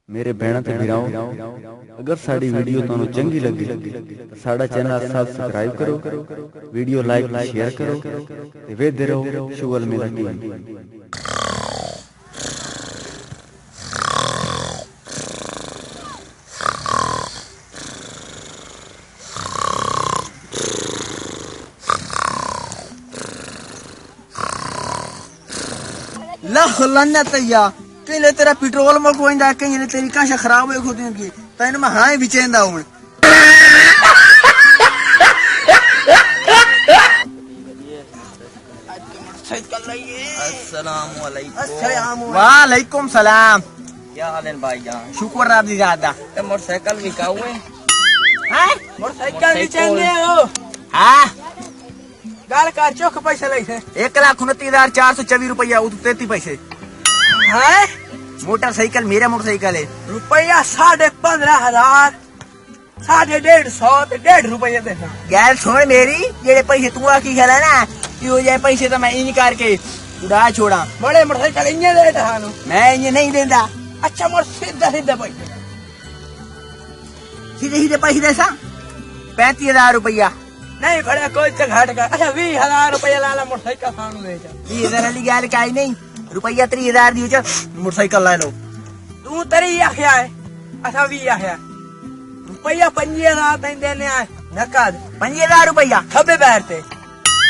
मेरे भैन ते भराओ, अगर साड़ी वीडियो तुहानू चंगी लगी तो साड़ा चैनल सब्सक्राइब करो, वीडियो लाइक शेयर करो ते वेखदे रहो शुगल मेला टीवी। लख लन्नत या कहीं तेरा पेट्रोल मकवाइंदा कहीं तेरी काशा खराब हो खुद की तैन मैं हां बिचेंदा हूं। वालेकुम सलाम। क्या हाल है भाईजान? शुक्र रब दी ज़ात। मोटरसाइकिल बिकाऊ है? हैं मोटरसाइकिल बिचेंदे हो? हां गाल का चौक पैसे लई थे 1,29,424 रुपया 33 पैसे है। मोटरसाइकिल मेरा मोटरसाइकिल है रुपया 15,500 150 1.5 रुपये देना। गैर छोड़ मेरी जेड़े पैसे तू आखी खेला ना यो जे पैसे तो मैं इन करके उड़ा छोड़ा। बड़े मोटरसाइकिल इंजे दे थानु मैं इंजे नहीं देंदा। अच्छा मोर सीधा सीधा पैसे सीधे सीधे पैसे दे सा 35,000 रुपया नहीं खड़ा कोई तो घाट का। अच्छा 20,000 रुपया लाला मोटरसाइकिल थानु दे जा 20,000 वाली गैर काई नहीं रुपया 30,000 दियो च मोटरसाइकिल ला लो। तू तरी आख्या है अच्छा 20 आख्या रुपया 5,000 तैन देने आए नकद 5,000 रुपया खबे बैर ते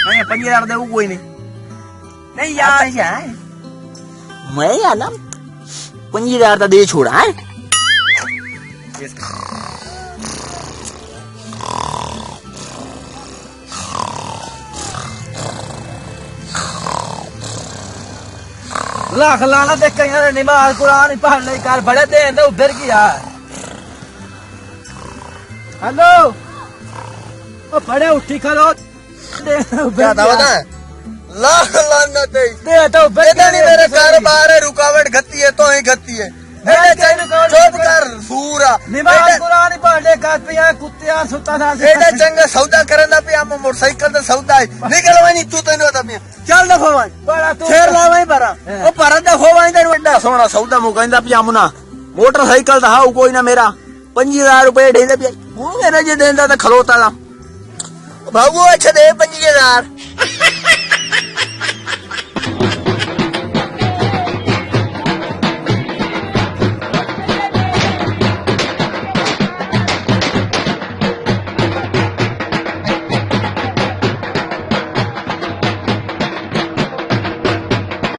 मैं 5,000 दे कोई नहीं यार पैसे है मैं या ना 5,000 दे छोड़ा है। लाख लाना देख कहीं नमाज कुरान पढ़ ले कर बड़े दे दो उधर की यार। हेलो ओ बड़े उठी खलो क्या दावत है? लाख लाना दे तो नहीं मेरे कारोबार है रुकावट गति है तो ही गति है चुप कर सूरा नमाज कुरान पढ़ ले कर पिया कुत्तियां सुता था एडा चंगा सौदा करना पिया मोटरसाइकिल तो सौदा है निकल वनी तू तने तो पिया चल दफो वनी बड़ा तू शेर ला वही परा ओ पर दफो वनी दे वड्डा सोना सौदा मु कहंदा पिया मुना मोटरसाइकिल दा हाउ कोई ना मेरा 5,000 रुपए दे दे पिया हूं मेरा जे देंदा तो खलोता दा बाबू अच्छा दे 5,000